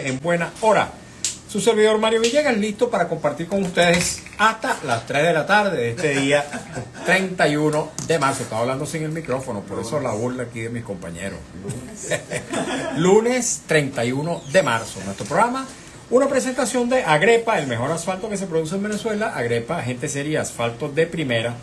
En buena hora. Su servidor Mario Villegas listo para compartir con ustedes hasta las 3 de la tarde de este día 31 de marzo. Estaba hablando sin el micrófono, por eso la burla aquí de mis compañeros. Lunes 31 de marzo. Nuestro programa, una presentación de Agrepa, el mejor asfalto que se produce en Venezuela. Agrepa, agente seria, asfalto de primera.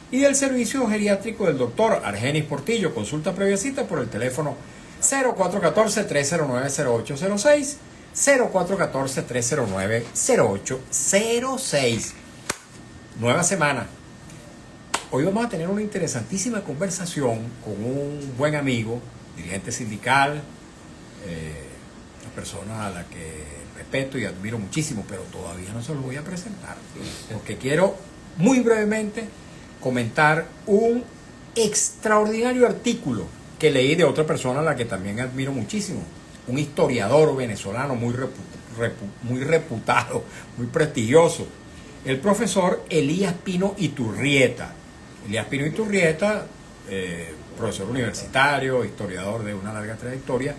Y del servicio geriátrico del doctor Argenis Portillo. Consulta previa cita por el teléfono 0414-309-0806, 0414-309-0806. Nueva semana. Hoy vamos a tener una interesantísima conversación con un buen amigo, dirigente sindical, una persona a la que respeto y admiro muchísimo, pero todavía no se lo voy a presentar, porque quiero muy brevemente comentar un extraordinario artículo que leí de otra persona a la que también admiro muchísimo, un historiador venezolano muy reputado, muy prestigioso, el profesor Elías Pino Iturrieta. Elías Pino Iturrieta, profesor universitario, historiador de una larga trayectoria,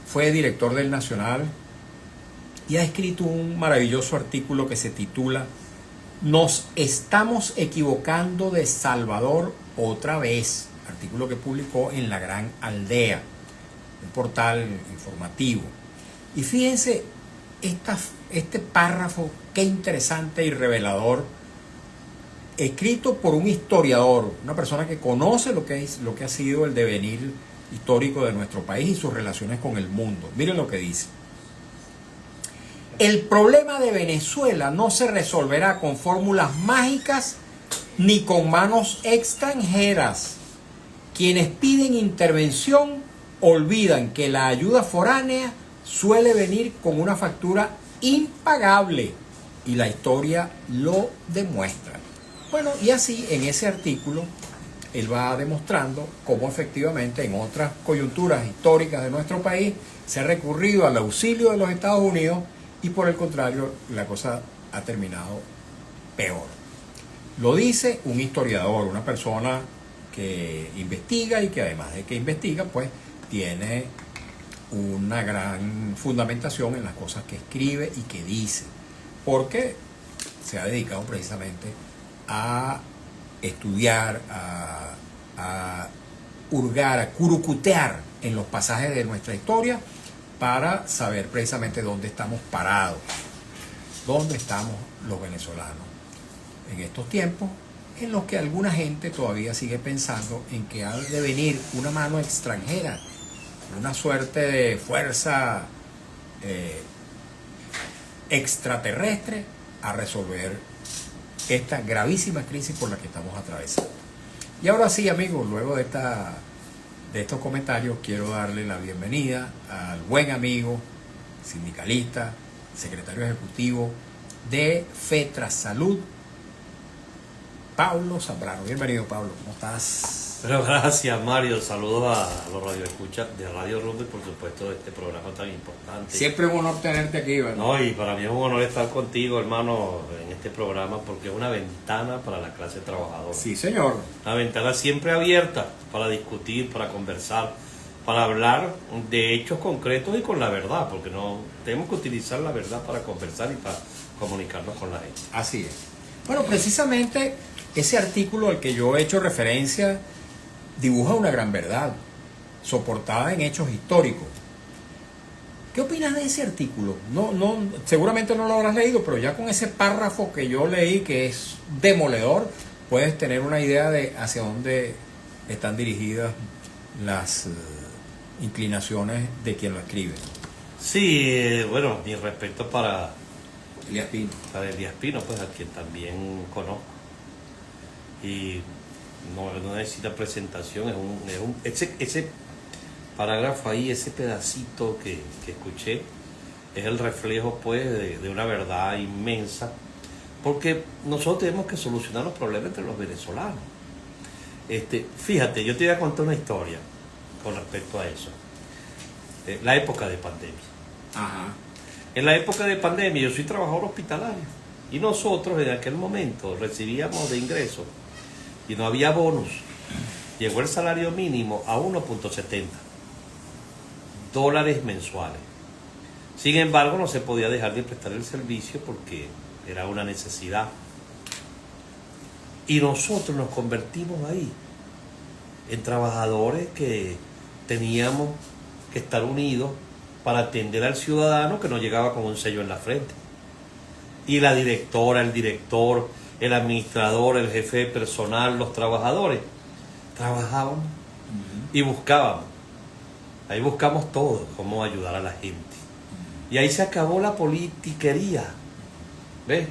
fue director del Nacional y ha escrito un maravilloso artículo que se titula "Nos estamos equivocando de Salvador otra vez", artículo que publicó en La Gran Aldea, un portal informativo. Y fíjense este párrafo, qué interesante y revelador, escrito por un historiador, una persona que conoce lo que ha sido el devenir histórico de nuestro país y sus relaciones con el mundo. Miren lo que dice: el problema de Venezuela no se resolverá con fórmulas mágicas ni con manos extranjeras. Quienes piden intervención olvidan que la ayuda foránea suele venir con una factura impagable y la historia lo demuestra. Bueno, y así en ese artículo él va demostrando cómo efectivamente en otras coyunturas históricas de nuestro país se ha recurrido al auxilio de los Estados Unidos y por el contrario la cosa ha terminado peor. Lo dice un historiador, una persona que investiga y que además de que investiga, pues tiene una gran fundamentación en las cosas que escribe y que dice, porque se ha dedicado precisamente a estudiar, a hurgar, a curucutear en los pasajes de nuestra historia para saber precisamente dónde estamos parados, dónde estamos los venezolanos en estos tiempos en los que alguna gente todavía sigue pensando en que ha de venir una mano extranjera, una suerte de fuerza extraterrestre a resolver esta gravísima crisis por la que estamos atravesando. Y ahora sí, amigos, luego de estos comentarios, quiero darle la bienvenida al buen amigo, sindicalista, secretario ejecutivo de FETRASalud, Pablo Zambrano. Bienvenido, Pablo, ¿cómo estás? Pero gracias, Mario. Saludos a los radioescuchas de Radio Rumbo y por supuesto de este programa tan importante. Siempre es un honor tenerte aquí, ¿verdad? No, y para mí es un honor estar contigo, hermano, en este programa porque es una ventana para la clase trabajadora. Sí, señor. Una ventana siempre abierta para discutir, para conversar, para hablar de hechos concretos y con la verdad, porque no tenemos que utilizar la verdad para conversar y para comunicarnos con la gente. Así es. Bueno, precisamente ese artículo al que yo he hecho referencia dibuja una gran verdad, soportada en hechos históricos. ¿Qué opinas de ese artículo? Seguramente no lo habrás leído, pero ya con ese párrafo que yo leí, que es demoledor, puedes tener una idea de hacia dónde están dirigidas las inclinaciones de quien lo escribe. Sí, bueno, mi respeto para Elías Pino. Para Elías Pino, pues a quien también conozco. Y no necesita presentación, ese parágrafo ahí, ese pedacito que escuché, es el reflejo pues de una verdad inmensa, porque nosotros tenemos que solucionar los problemas entre los venezolanos. Fíjate, yo te voy a contar una historia con respecto a eso. La época de pandemia. Ajá. En la época de pandemia yo soy trabajador hospitalario y nosotros en aquel momento recibíamos de ingresos y no había bonus. Llegó el salario mínimo a $1.70 mensuales. Sin embargo, no se podía dejar de prestar el servicio porque era una necesidad. Y nosotros nos convertimos ahí en trabajadores que teníamos que estar unidos para atender al ciudadano que no llegaba con un sello en la frente. Y la directora, el director, el administrador, el jefe de personal, los trabajadores, trabajábamos y buscábamos. Ahí buscamos todo, cómo ayudar a la gente. Y ahí se acabó la politiquería, ¿ves?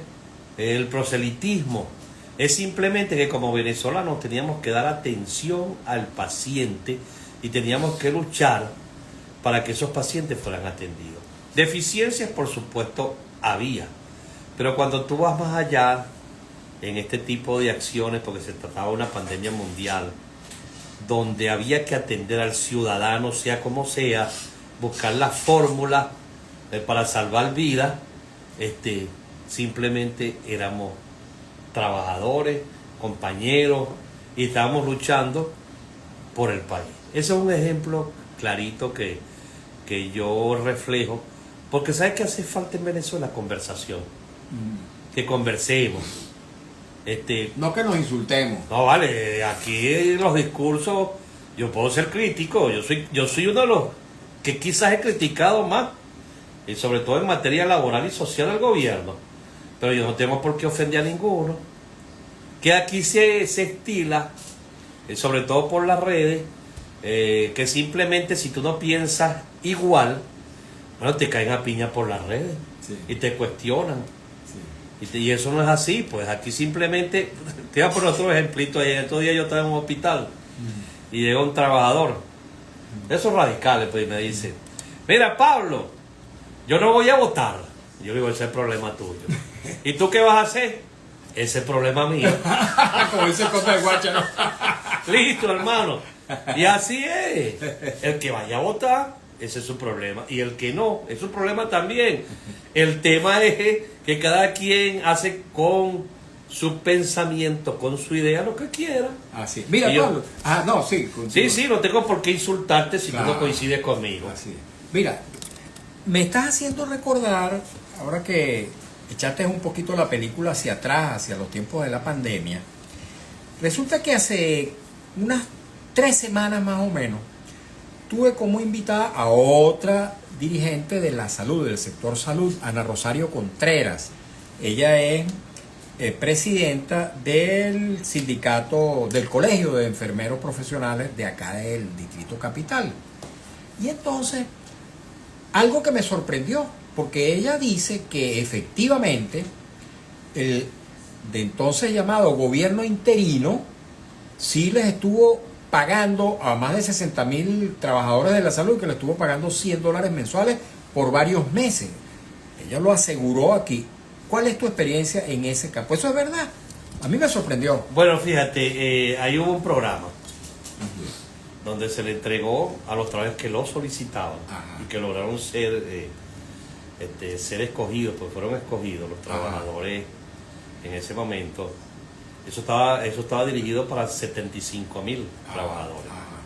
El proselitismo. Es simplemente que como venezolanos teníamos que dar atención al paciente y teníamos que luchar para que esos pacientes fueran atendidos. Deficiencias, por supuesto, había. Pero cuando tú vas más allá en este tipo de acciones, porque se trataba de una pandemia mundial, donde había que atender al ciudadano, sea como sea, buscar la fórmula para salvar vidas, simplemente éramos trabajadores, compañeros, y estábamos luchando por el país. Ese es un ejemplo clarito que yo reflejo, porque ¿sabes qué hace falta en Venezuela? Conversación. Que conversemos. No que nos insultemos. No, vale, aquí los discursos, yo puedo ser crítico, yo soy uno de los que quizás he criticado más, y sobre todo en materia laboral y social del gobierno, pero yo no tengo por qué ofender a ninguno. Que aquí se estila, sobre todo por las redes, que simplemente si tú no piensas igual, bueno, te caen a piña por las redes, sí, y te cuestionan. Sí. Y eso no es así, pues aquí simplemente, te voy a poner otro ejemplito. Estos días yo estaba en un hospital y llega un trabajador, de esos radicales, pues, y me dice: mira, Pablo, yo no voy a votar. Yo le digo: ese es el problema tuyo. ¿Y tú qué vas a hacer? Ese es problema mío. Como dice el Conde del Guacha, ¿no? Listo, hermano. Y así es. El que vaya a votar, ese es su problema. Y el que no, es su problema también. El tema es que cada quien hace con su pensamiento, con su idea, lo que quiera. Así. Mira, Pablo. No, sí. Continúa. Sí, no tengo por qué insultarte si claro, tú no coincides conmigo. Así es. Mira, me estás haciendo recordar, ahora que echaste un poquito la película hacia atrás, hacia los tiempos de la pandemia. Resulta que hace unas 3 semanas más o menos, tuve como invitada a otra dirigente de la salud, del sector salud, Ana Rosario Contreras. Ella es presidenta del sindicato, del Colegio de Enfermeros Profesionales de acá del Distrito Capital. Y entonces, algo que me sorprendió, porque ella dice que efectivamente el de entonces llamado gobierno interino sí les estuvo pagando a más de 60,000 trabajadores de la salud, que les estuvo pagando $100 mensuales por varios meses. Ella lo aseguró aquí. ¿Cuál es tu experiencia en ese campo? ¿Eso es verdad? A mí me sorprendió. Bueno, fíjate, ahí hubo un programa donde se le entregó a los trabajadores que lo solicitaban. Ajá. Y que lograron ser escogidos, pues fueron escogidos los trabajadores. Ajá. En ese momento. Eso estaba dirigido para 75,000 trabajadores. Ajá.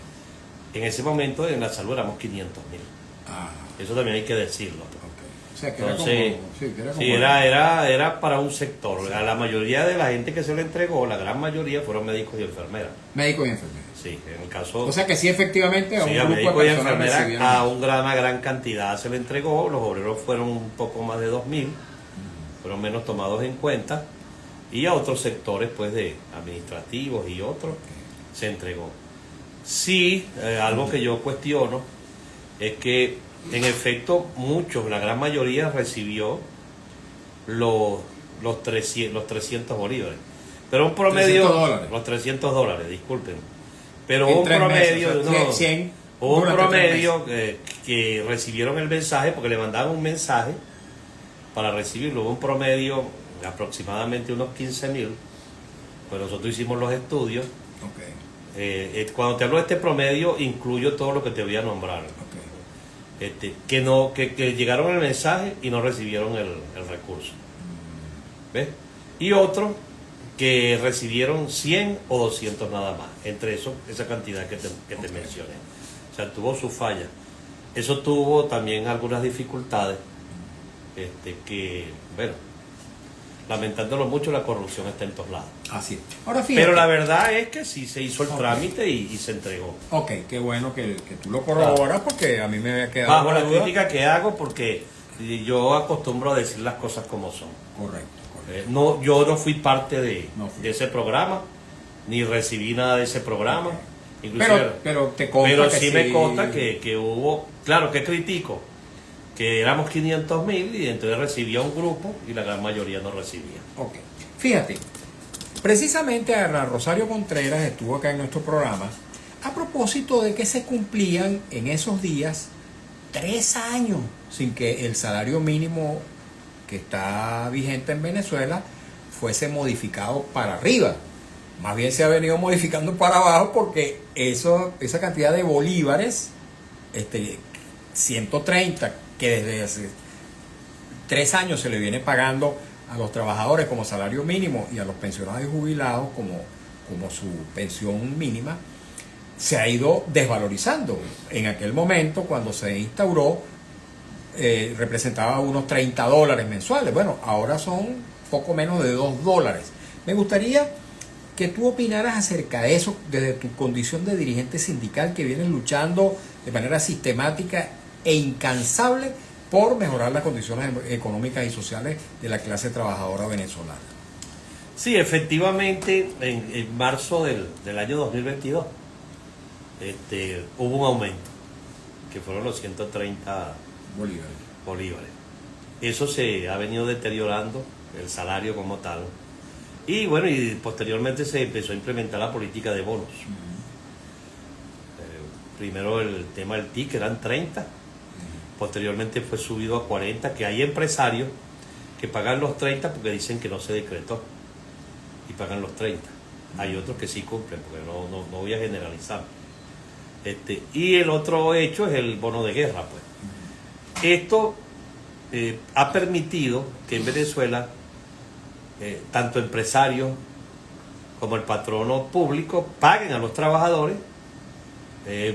En ese momento en la salud éramos 500,000. Eso también hay que decirlo. Okay. O sea, que entonces, era para un sector. Sí. A la mayoría de la gente que se le entregó, la gran mayoría fueron médicos y enfermeras. Médicos y enfermeras. Sí, en el caso. O sea que sí, efectivamente, a un sí, a grupo médicos de y enfermeras a una gran cantidad se le entregó. Los obreros fueron un poco más de 2,000, fueron menos tomados en cuenta. Y a otros sectores, pues, de administrativos y otros, se entregó. Sí, algo que yo cuestiono es que, en efecto, la gran mayoría recibió los 300 bolívares. Pero un promedio... $300. Los $300, disculpen. Pero un promedio... Meses, o sea, un promedio que recibieron el mensaje, porque le mandaban un mensaje para recibirlo. Hubo un promedio... aproximadamente unos 15,000, pues nosotros hicimos los estudios. Okay. Cuando te hablo de este promedio, incluyo todo lo que te voy a nombrar. Okay. Que llegaron el mensaje y no recibieron el recurso. ¿Ves? Y otros que recibieron 100 o 200 nada más, entre eso, esa cantidad que te mencioné. O sea, tuvo su falla. Eso tuvo también algunas dificultades, que, bueno, lamentándolo mucho, la corrupción está en todos lados. Así es. Ahora fíjate. Pero la verdad es que sí se hizo el trámite y se entregó. Ok, qué bueno que tú lo corroboras, porque a mí me había quedado Bajo la la duda. crítica que hago, porque yo acostumbro a decir las cosas como son. Correcto. No, yo no fui parte de ese programa, ni recibí nada de ese programa. Inclusive, Pero te consta pero que sí me consta que hubo, claro que critico, que éramos 500.000 y entonces recibía un grupo y la gran mayoría no recibía. Ok. Fíjate, precisamente Ana Rosario Contreras estuvo acá en nuestro programa a propósito de que se cumplían en esos días 3 años sin que el salario mínimo que está vigente en Venezuela fuese modificado para arriba. Más bien se ha venido modificando para abajo, porque esa cantidad de bolívares, 130, que desde hace 3 años se le viene pagando a los trabajadores como salario mínimo y a los pensionados y jubilados como su pensión mínima, se ha ido desvalorizando. En aquel momento, cuando se instauró, representaba unos $30 mensuales. Bueno, ahora son poco menos de $2. Me gustaría que tú opinaras acerca de eso desde tu condición de dirigente sindical, que vienes luchando de manera sistemática e incansable por mejorar las condiciones económicas y sociales de la clase trabajadora venezolana. Sí, efectivamente, en marzo del año 2022 hubo un aumento, que fueron los 130 bolívares. Eso se ha venido deteriorando, el salario como tal. Y bueno, y posteriormente se empezó a implementar la política de bonos. Primero el tema del TIC, eran 30. Posteriormente fue subido a 40, que hay empresarios que pagan los 30 porque dicen que no se decretó y pagan los 30. Hay otros que sí cumplen, porque no voy a generalizar. Y el otro hecho es el bono de guerra, pues. Esto ha permitido que en Venezuela tanto empresarios como el patrono público paguen a los trabajadores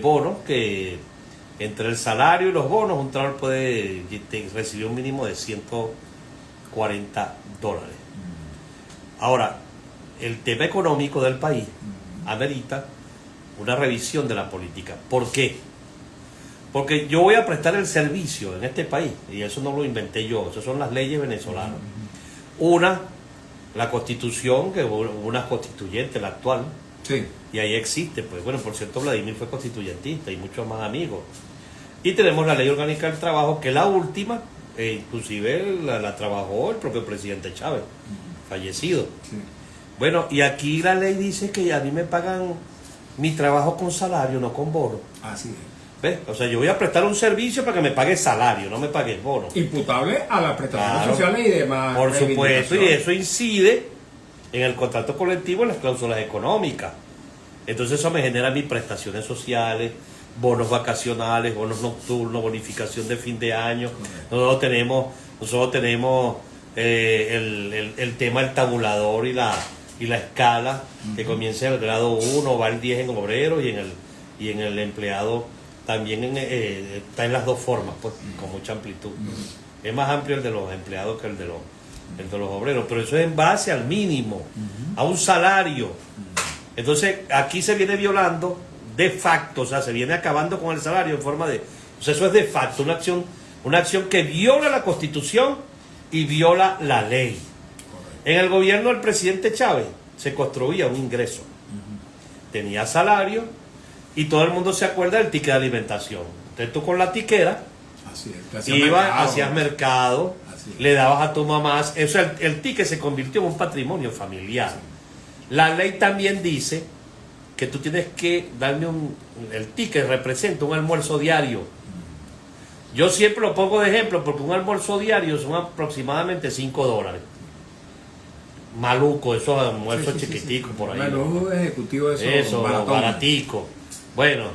bonos, que entre el salario y los bonos un trabajador puede recibir un mínimo de $140. Ahora, el tema económico del país amerita una revisión de la política. ¿Por qué? Porque yo voy a prestar el servicio en este país, y eso no lo inventé yo, esas son las leyes venezolanas. Una, la Constitución, que una constituyente, la actual, Sí. y ahí existe, pues bueno, por cierto, Vladimir fue constituyentista y muchos más amigos. Y tenemos la Ley Orgánica del Trabajo, que la última, inclusive la trabajó el propio presidente Chávez, fallecido. Sí. Bueno, y aquí la ley dice que a mí me pagan mi trabajo con salario, no con bono. Así es. ¿Ves? O sea, yo voy a prestar un servicio para que me pague salario, no me pague bono. Imputable a las prestaciones Claro, sociales y demás. por supuesto, y reivindicaciones. eso incide en el contrato colectivo, en las cláusulas económicas. Entonces eso me genera mis prestaciones sociales, bonos vacacionales, bonos nocturnos, bonificación de fin de año. Nosotros tenemos el tema del tabulador y la escala, que comienza en el grado 1, va al 10 en obrero, y en el empleado también está en las dos formas, pues, con mucha amplitud. Es más amplio el de los empleados que el de los obreros, pero eso es en base al mínimo, a un salario. Entonces aquí se viene violando de facto, o sea, se viene acabando con el salario en forma de... O sea, eso es de facto, una acción que viola la Constitución y viola la ley. En el gobierno del presidente Chávez se construía un ingreso. Tenía salario y todo el mundo se acuerda del ticket de alimentación. Entonces tú con la tiquera hacías mercado, le dabas a tu mamá. Eso, el ticket se convirtió en un patrimonio familiar. La ley también dice que tú tienes que darme el ticket representa un almuerzo diario. Yo siempre lo pongo de ejemplo porque un almuerzo diario son aproximadamente $5. Maluco, esos almuerzos chiquiticos por ahí. El ojo ejecutivo eso baratico. Bueno,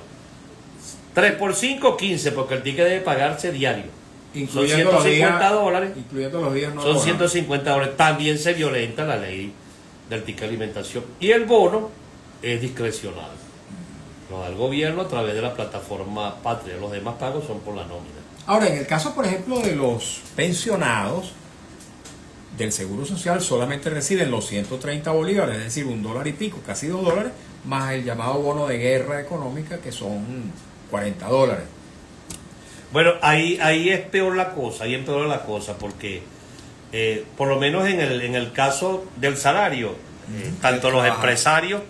3 por 5, 15, porque el ticket debe pagarse diario. Incluyendo son $150. Incluyendo los días no son laborables. $150. También se violenta la ley del ticket de alimentación. Y el bono es discrecional. Lo da el gobierno a través de la plataforma Patria. Los demás pagos son por la nómina. Ahora, en el caso, por ejemplo, de los pensionados del Seguro Social, solamente reciben los 130 bolívares, es decir, $1 y pico, casi $2, más el llamado bono de guerra económica, que son $40. Bueno, ahí es peor la cosa, ahí empeora la cosa, porque por lo menos en el caso del salario, tanto los empresarios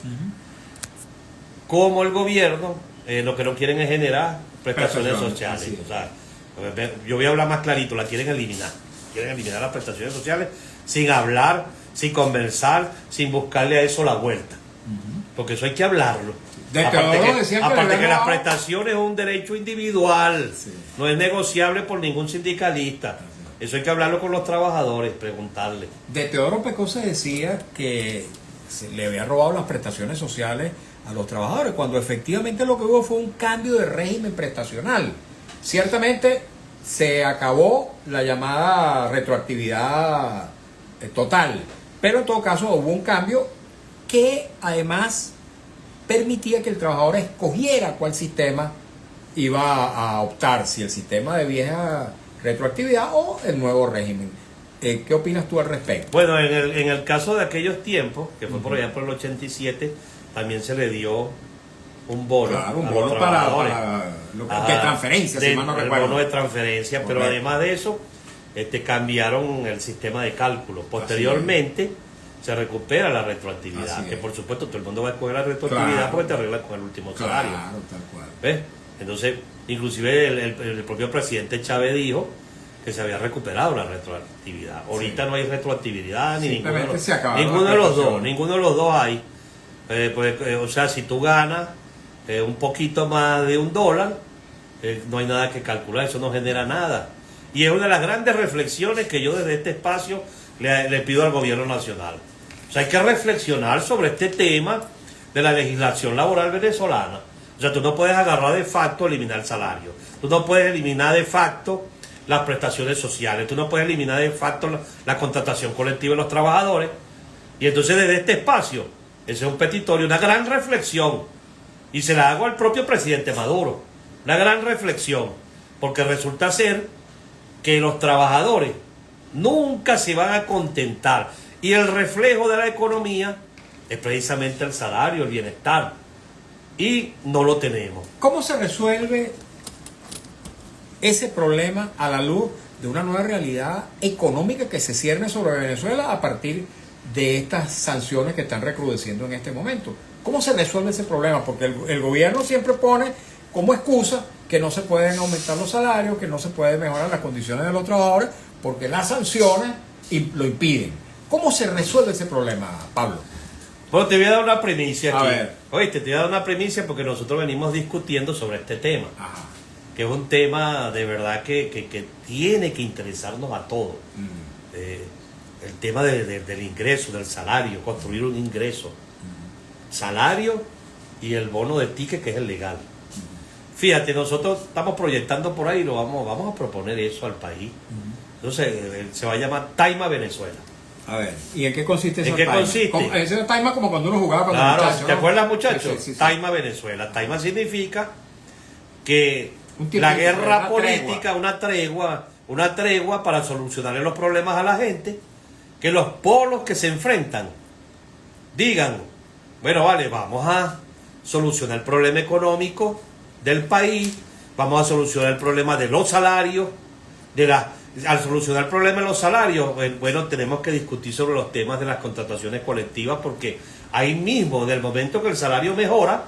como el gobierno, lo que no quieren es generar prestaciones sociales. O sea, yo voy a hablar más clarito, la quieren eliminar. Quieren eliminar las prestaciones sociales sin hablar, sin conversar, sin buscarle a eso la vuelta. Porque eso hay que hablarlo. Aparte que las prestaciones es un derecho individual, no es negociable por ningún sindicalista. Eso hay que hablarlo con los trabajadores, preguntarle. De Teodoro Pecó se decía que se le había robado las prestaciones sociales a los trabajadores, cuando efectivamente lo que hubo fue un cambio de régimen prestacional. Ciertamente se acabó la llamada retroactividad total, pero en todo caso hubo un cambio que además permitía que el trabajador escogiera cuál sistema iba a optar, si el sistema de vieja retroactividad o el nuevo régimen. ¿Qué opinas tú al respecto? Bueno, en el caso de aquellos tiempos, que fue por allá por el 87, también se le dio un bono. Claro, un bono para de transferencia, si mal no recuerdo. El bono de transferencia, pero además de eso, cambiaron el sistema de cálculo. Posteriormente se recupera la retroactividad, que por supuesto todo el mundo va a escoger la retroactividad porque te arregla con el último salario. Claro, tal cual. ¿Ves? Entonces, inclusive el propio presidente Chávez dijo que se había recuperado la retroactividad. Ahorita no hay retroactividad ni ninguno de los dos hay. O sea, si tú ganas un poquito más de $1, no hay nada que calcular, eso no genera nada. Y es una de las grandes reflexiones que yo desde este espacio le pido al gobierno nacional. O sea, hay que reflexionar sobre este tema de la legislación laboral venezolana. O sea, tú no puedes agarrar de facto eliminar el salario. Tú no puedes eliminar de facto las prestaciones sociales. Tú no puedes eliminar de facto la contratación colectiva de los trabajadores. Y entonces desde este espacio, ese es un petitorio, una gran reflexión. Y se la hago al propio presidente Maduro. Una gran reflexión. Porque resulta ser que los trabajadores nunca se van a contentar. Y el reflejo de la economía es precisamente el salario, el bienestar. Y no lo tenemos. ¿Cómo se resuelve ese problema a la luz de una nueva realidad económica que se cierne sobre Venezuela a partir de estas sanciones que están recrudeciendo en este momento? ¿Cómo se resuelve ese problema? Porque el gobierno siempre pone como excusa que no se pueden aumentar los salarios, que no se pueden mejorar las condiciones de los trabajadores, porque las sanciones lo impiden. ¿Cómo se resuelve ese problema, Pablo? Bueno, te voy a dar una primicia aquí. A ver. Oíste, te voy a dar una primicia porque nosotros venimos discutiendo sobre este tema. Ajá. Que es un tema de verdad que tiene que interesarnos a todos. El tema del ingreso, del salario, construir un ingreso. Salario y el bono de ticket, que es el legal. Fíjate, nosotros estamos proyectando por ahí, vamos a proponer eso al país. Entonces, se va a llamar Taima Venezuela. A ver, ¿y en qué consiste esa ¿En qué taima? consiste? Ese taima como cuando uno jugaba con los Claro, muchachos, ¿te ¿no? acuerdas, muchachos? Sí. Taima Venezuela. Taima significa que Un la tiempito, guerra una política, una tregua para solucionarle los problemas a la gente, que los polos que se enfrentan digan, bueno, vale, vamos a solucionar el problema económico del país, vamos a solucionar el problema de los salarios, al solucionar el problema de los salarios, bueno, tenemos que discutir sobre los temas de las contrataciones colectivas, porque ahí mismo, en el momento que el salario mejora,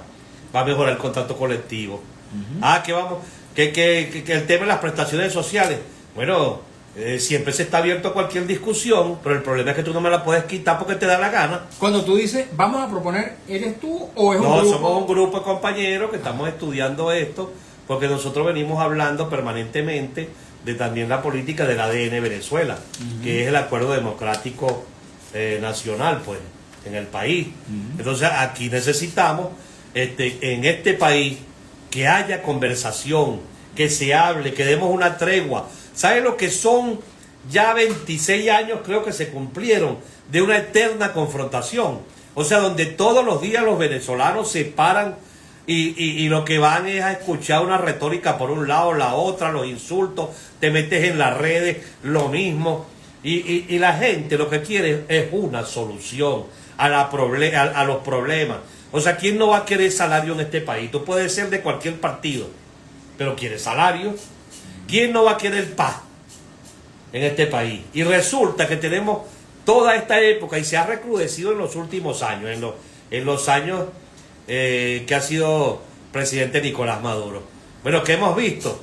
va a mejorar el contrato colectivo. Que el tema de las prestaciones sociales, bueno, siempre se está abierto a cualquier discusión, pero el problema es que tú no me la puedes quitar porque te da la gana. Cuando tú dices, vamos a proponer, ¿eres tú o es un grupo? No, somos un grupo de compañeros que estamos estudiando esto, porque nosotros venimos hablando permanentemente de también la política del ADN Venezuela, que es el acuerdo democrático nacional, pues, en el país. Entonces, aquí necesitamos, en este país, que haya conversación, que se hable, que demos una tregua. ¿Saben lo que son ya 26 años, creo que se cumplieron, de una eterna confrontación? O sea, donde todos los días los venezolanos se paran y lo que van es a escuchar una retórica por un lado, la otra, los insultos, te metes en las redes, lo mismo. Y la gente lo que quiere es una solución a los problemas. O sea, ¿quién no va a querer salario en este país? Tú puedes ser de cualquier partido, pero quieres salario. ¿Quién no va a querer paz en este país? Y resulta que tenemos toda esta época y se ha recrudecido en los últimos años, en los años que ha sido presidente Nicolás Maduro. Bueno, ¿qué hemos visto?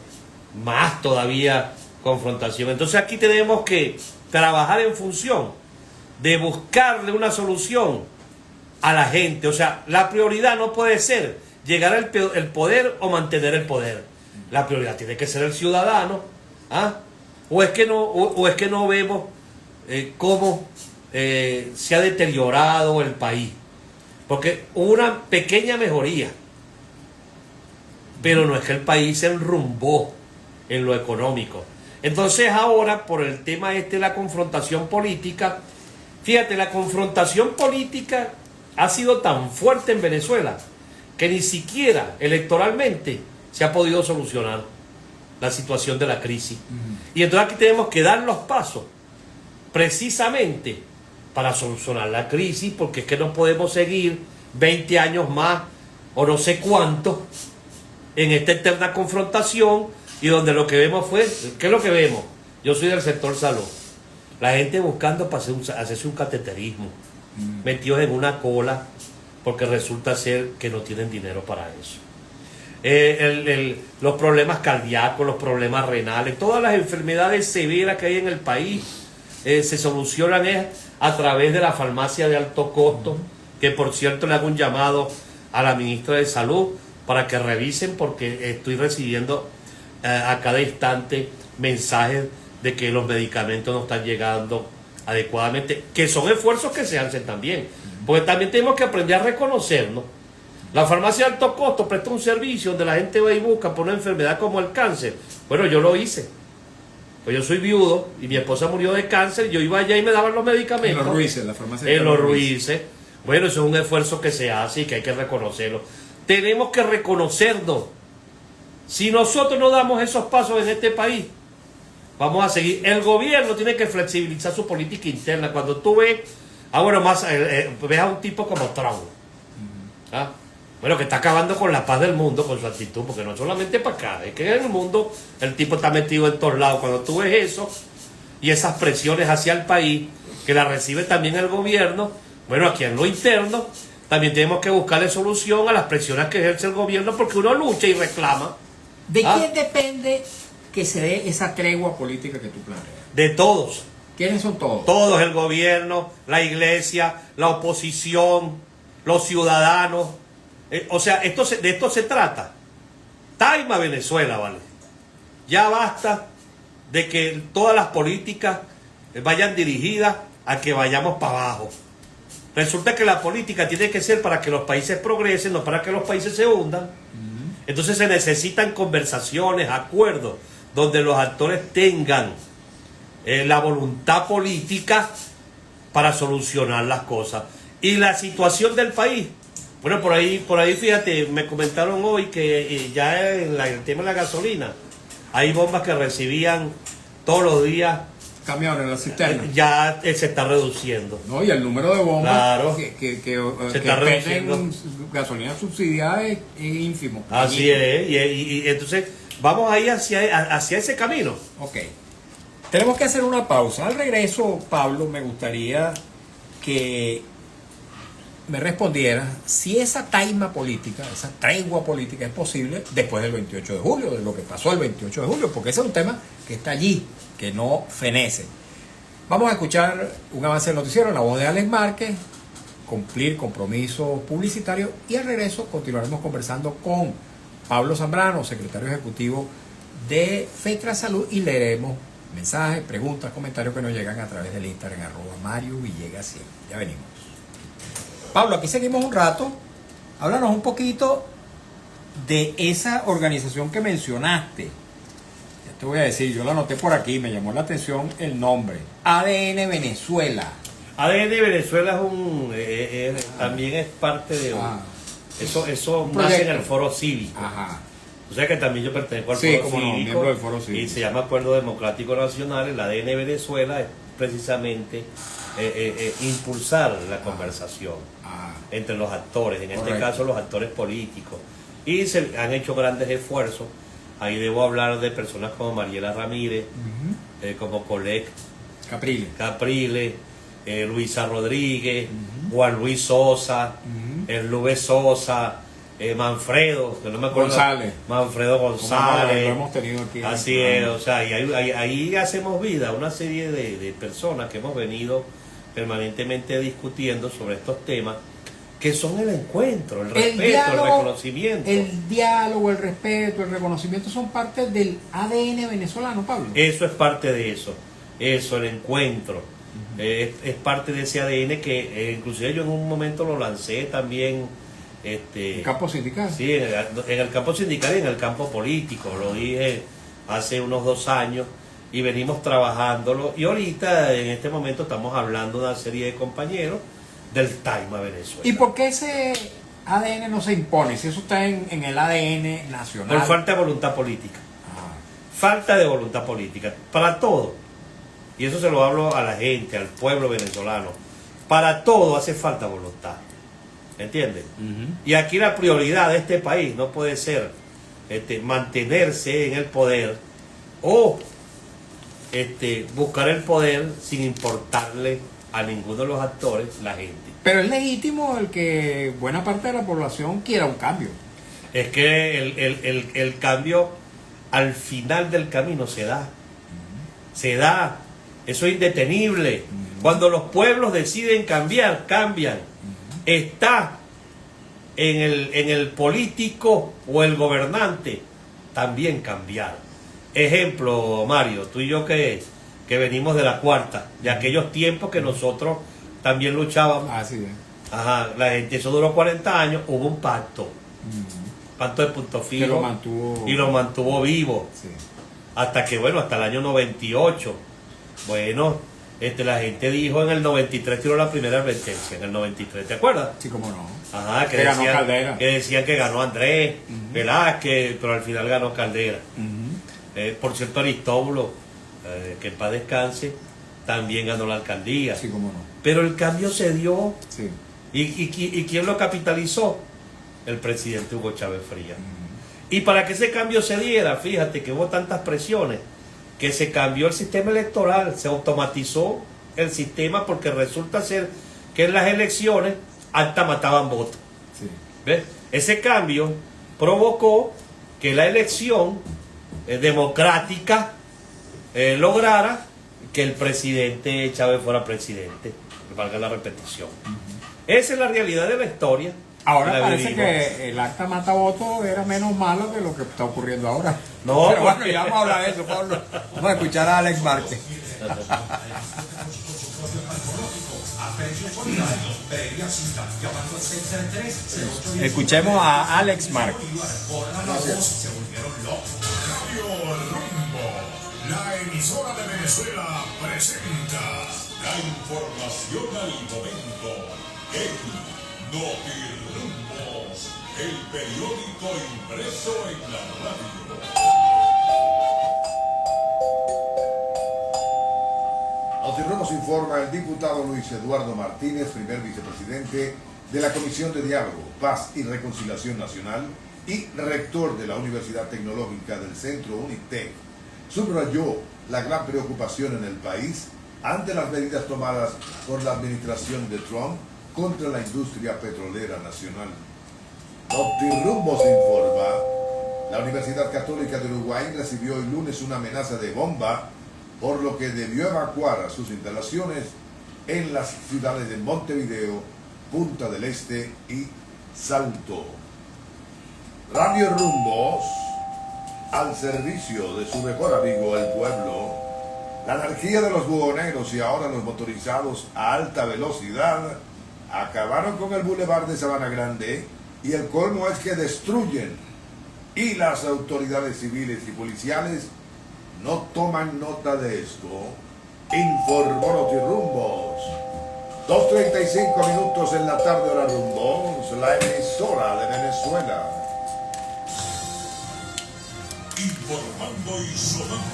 Más todavía confrontación. Entonces aquí tenemos que trabajar en función de buscarle una solución a la gente. O sea, la prioridad no puede ser llegar al poder o mantener el poder. La prioridad tiene que ser el ciudadano. ¿Ah? O es que no vemos cómo se ha deteriorado el país. Porque hubo una pequeña mejoría, pero no es que el país se enrumbó en lo económico. Entonces ahora, por el tema de la confrontación política, fíjate, la confrontación política ha sido tan fuerte en Venezuela que ni siquiera electoralmente se ha podido solucionar la situación de la crisis. Y entonces aquí tenemos que dar los pasos precisamente para solucionar la crisis, porque es que no podemos seguir 20 años más o no sé cuánto en esta eterna confrontación, y donde lo que vemos fue, ¿qué es lo que vemos? Yo soy del sector salud, la gente buscando para hacerse un cateterismo, metidos en una cola, porque resulta ser que no tienen dinero para eso. Los problemas cardíacos, los problemas renales, todas las enfermedades severas que hay en el país se solucionan a través de la farmacia de alto costo, que por cierto le hago un llamado a la ministra de Salud para que revisen, porque estoy recibiendo a cada instante mensajes de que los medicamentos no están llegando adecuadamente, que son esfuerzos que se hacen también, porque también tenemos que aprender a reconocernos. La farmacia de alto costo presta un servicio donde la gente va y busca por una enfermedad como el cáncer. Bueno, yo lo hice. Pues yo soy viudo y mi esposa murió de cáncer. Yo iba allá y me daban los medicamentos. En los Ruices, la farmacia. En los Ruices. Bueno, eso es un esfuerzo que se hace y que hay que reconocerlo. Tenemos que reconocernos. Si nosotros no damos esos pasos en este país, vamos a seguir. El gobierno tiene que flexibilizar su política interna. Cuando tú ves, ves a un tipo como Trump, ¿ah? Bueno, que está acabando con la paz del mundo con su actitud, porque no solamente para acá, es que en el mundo el tipo está metido en todos lados. Cuando tú ves eso y esas presiones hacia el país, que la recibe también el gobierno, bueno, aquí en lo interno también tenemos que buscarle solución a las presiones que ejerce el gobierno, porque uno lucha y reclama. ¿De quién depende que se dé esa tregua política que tú planteas? De todos. ¿Quiénes son todos? Todos, el gobierno, la iglesia, la oposición, los ciudadanos. O sea, de esto se trata. Taima Venezuela, ¿vale? Ya basta de que todas las políticas vayan dirigidas a que vayamos para abajo. Resulta que la política tiene que ser para que los países progresen, no para que los países se hundan. Entonces se necesitan conversaciones, acuerdos, donde los actores tengan la voluntad política para solucionar las cosas. Y la situación del país. Bueno, por ahí fíjate, me comentaron hoy que ya en el tema de la gasolina, hay bombas que recibían todos los días. Camiones en la cisterna. Ya se está reduciendo. No, y el número de bombas Claro. que está venden gasolina subsidiada es ínfimo. Así es, y entonces vamos a ir hacia ese camino. Ok. Tenemos que hacer una pausa. Al regreso, Pablo, me gustaría que me respondiera si esa taima política, esa tregua política es posible después del 28 de julio, de lo que pasó el 28 de julio, porque ese es un tema que está allí, que no fenece. Vamos a escuchar un avance del noticiero en la voz de Alex Márquez, cumplir compromiso publicitario, y al regreso continuaremos conversando con Pablo Zambrano, secretario ejecutivo de FETRASalud, y leeremos mensajes, preguntas, comentarios que nos llegan a través del Instagram @MarioVillegas100. Ya venimos. Pablo, aquí seguimos un rato. Háblanos un poquito de esa organización que mencionaste. Ya te voy a decir, yo la anoté por aquí, me llamó la atención el nombre. ADN Venezuela. ADN Venezuela también es parte Eso Un nace en proyecto. el foro cívico. Ajá. O sea que también yo pertenezco al Sí, foro como no, cívico, miembro del foro cívico. y se llama Acuerdo Democrático Nacional. El ADN Venezuela es precisamente impulsar la conversación Ah, entre los actores, en este correcto. caso los actores políticos. Y se han hecho grandes esfuerzos. Ahí debo hablar de personas como Mariela Ramírez, como Colec Capriles. Capriles, Luisa Rodríguez, Juan Luis Sosa, Lube Sosa, Manfredo, que no me acuerdo. González. Manfredo Como González. lo hemos tenido aquí. Así es, o sea, y ahí hacemos vida una serie de personas que hemos venido permanentemente discutiendo sobre estos temas, que son el encuentro, el respeto, el reconocimiento. El diálogo, el respeto, el reconocimiento son parte del ADN venezolano, Pablo. Eso es parte de eso, el encuentro. Es parte de ese ADN que inclusive yo en un momento lo lancé también. El campo sindical. Sí, en el campo sindical y en el campo político, lo dije hace unos 2 años y venimos trabajándolo, y ahorita en este momento estamos hablando de una serie de compañeros del Taima Venezuela. ¿Y por qué ese ADN no se impone? Si eso está en el ADN nacional. Por falta de voluntad política. Ah, Falta de voluntad política, para todo. Y eso se lo hablo a la gente, al pueblo venezolano. Para todo hace falta voluntad. ¿Entienden? Y aquí la prioridad de este país no puede ser mantenerse en el poder o buscar el poder sin importarle a ninguno de los actores la gente. pero es legítimo el que buena parte de la población quiera un cambio. Es que el cambio al final del camino se da. Se da. Eso es indetenible. Cuando los pueblos deciden cambiar, cambian. Está en el político o el gobernante también cambiar. Ejemplo, Mario, tú y yo que venimos de la cuarta, de aquellos tiempos que nosotros también luchábamos. Así es. Ajá, la gente, eso duró 40 años, hubo un pacto. Pacto de punto fijo. Que lo mantuvo. Y lo mantuvo vivo. Sí. Hasta que, bueno, hasta el año 98. Bueno, la gente dijo en el 93, tiró la primera advertencia, en el 93, ¿te acuerdas? Sí, cómo no. Ajá, Que ganó Caldera. que decían que ganó Andrés Velázquez, pero al final ganó Caldera. Por cierto, Aristóbulo, que en paz descanse, también ganó la alcaldía. Sí, cómo no. Pero el cambio se dio. Sí. ¿Y quién lo capitalizó? El presidente Hugo Chávez Frías. Y para que ese cambio se diera, fíjate que hubo tantas presiones, que se cambió el sistema electoral, se automatizó el sistema, porque resulta ser que en las elecciones hasta mataban votos. Sí. ¿Ves? Ese cambio provocó que la elección democrática lograra que el presidente Chávez fuera presidente, valga la repetición. Esa es la realidad de la historia. Ahora La parece vivimos. que el acta matavoto era menos malo que lo que está ocurriendo ahora. No, pero bueno, porque- ya vamos a hablar de eso, Pablo. Vamos a escuchar a Alex Márquez. Escuchemos a Alex Márquez. La emisora de Venezuela presenta la información al momento en Notirumbos, el periódico impreso en la radio. Notirumbos informa el diputado Luis Eduardo Martínez, primer vicepresidente de la Comisión de Diálogo, Paz y Reconciliación Nacional y rector de la Universidad Tecnológica del Centro UNITEC, subrayó la gran preocupación en el país ante las medidas tomadas por la administración de Trump contra la industria petrolera nacional. Notirumbos informa, la Universidad Católica de Uruguay recibió el lunes una amenaza de bomba, por lo que debió evacuar a sus instalaciones en las ciudades de Montevideo, Punta del Este y Salto. Radio Rumbos, al servicio de su mejor amigo el pueblo. La anarquía de los buhoneros y ahora los motorizados a alta velocidad acabaron con el bulevar de Sabana Grande, y el colmo es que destruyen, y las autoridades civiles y policiales no toman nota de esto, informó Notirumbos. 2:35 minutos en la tarde, hora Rumbón, la emisora de Venezuela. Informando y sonando.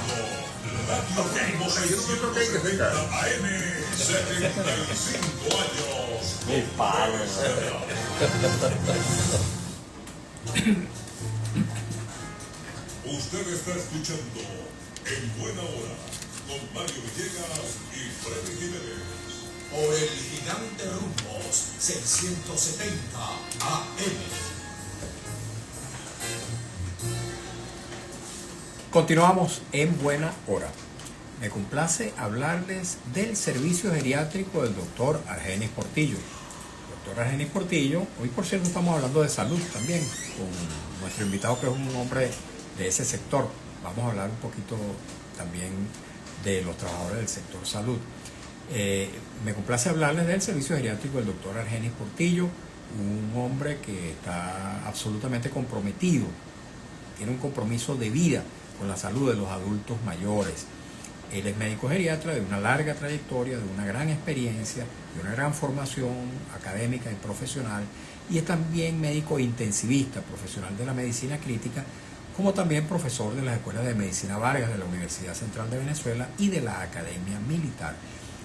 Radio Rumbo 670 AM, 75 años. ¡Qué palo! Usted está escuchando En Buena Hora con Mario Villegas y Freddy Jiménez. Por el Gigante Rumbos 670 AM. Continuamos en buena hora. Me complace hablarles del servicio geriátrico del doctor Argenis Portillo. Doctor Argenis Portillo, hoy por cierto estamos hablando de salud también, con nuestro invitado que es un hombre de ese sector. Vamos a hablar un poquito también de los trabajadores del sector salud. Me complace hablarles del servicio geriátrico del doctor Argenis Portillo, un hombre que está absolutamente comprometido, tiene un compromiso de vida con la salud de los adultos mayores. Él es médico geriatra de una larga trayectoria, de una gran experiencia, de una gran formación académica y profesional, y es también médico intensivista, profesional de la medicina crítica, como también profesor de las escuelas de medicina Vargas de la Universidad Central de Venezuela y de la Academia Militar.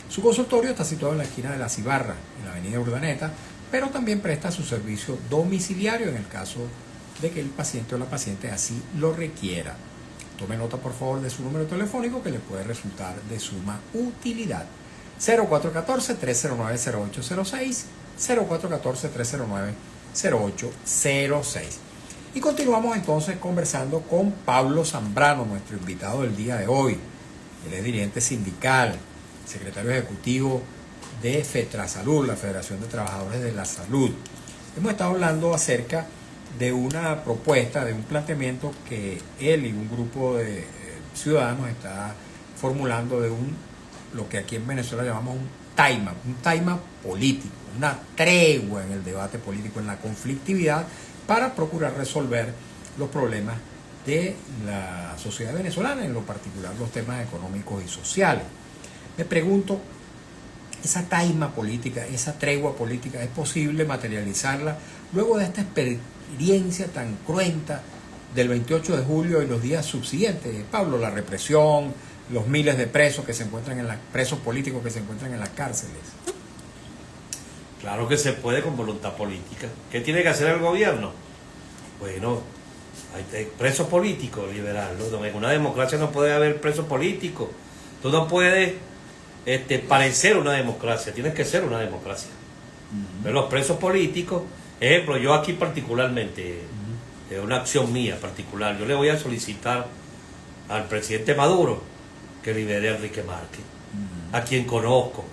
Su consultorio está situado en la esquina de la Cibarra, en la avenida Urdaneta, pero también presta su servicio domiciliario en el caso de que el paciente o la paciente así lo requiera. Tome nota por favor de su número telefónico que le puede resultar de suma utilidad. 0414-309-0806, 0414-309-0806. Y continuamos entonces conversando con Pablo Zambrano, nuestro invitado del día de hoy. Él es dirigente sindical, secretario ejecutivo de FETRASALUD, la Federación de Trabajadores de la Salud. Hemos estado hablando acerca de una propuesta, de un planteamiento que él y un grupo de ciudadanos está formulando de lo que aquí en Venezuela llamamos un taima político, una tregua en el debate político, en la conflictividad, para procurar resolver los problemas de la sociedad venezolana, en lo particular los temas económicos y sociales. Me pregunto, esa taima política, esa tregua política, ¿es posible materializarla luego de esta experiencia tan cruenta del 28 de julio y los días subsiguientes? Pablo, la represión, los miles de presos que se encuentran presos políticos que se encuentran en las cárceles. Claro que se puede con voluntad política. ¿Qué tiene que hacer el gobierno? Bueno, hay presos políticos, liberarlos. En una democracia no puede haber presos políticos. Tú no puedes parecer una democracia, tienes que ser una democracia. Pero los presos políticos, ejemplo, yo aquí particularmente, una acción mía particular, yo le voy a solicitar al presidente Maduro que libere a Enrique Márquez, a quien conozco,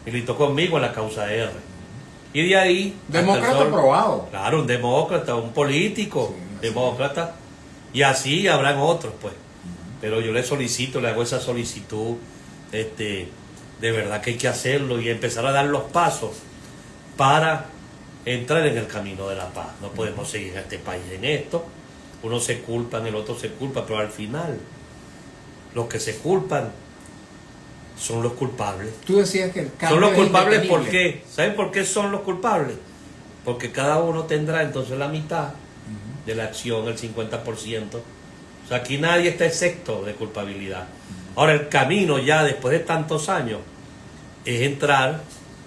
militó conmigo en la causa R. Y de ahí... Demócrata probado. Claro, un demócrata, un político, sí, demócrata, y así habrán otros, pues. Pero yo le solicito, le hago esa solicitud, de verdad que hay que hacerlo y empezar a dar los pasos para entrar en el camino de la paz. No podemos seguir en este país en esto. Uno se culpa, el otro se culpa, pero al final los que se culpan son los culpables. Tú decías que el cambio son los culpables, es ¿por qué? ¿Saben por qué son los culpables? Porque cada uno tendrá entonces la mitad de la acción, el 50%. O sea, aquí nadie está exento de culpabilidad. Ahora, el camino ya después de tantos años es entrar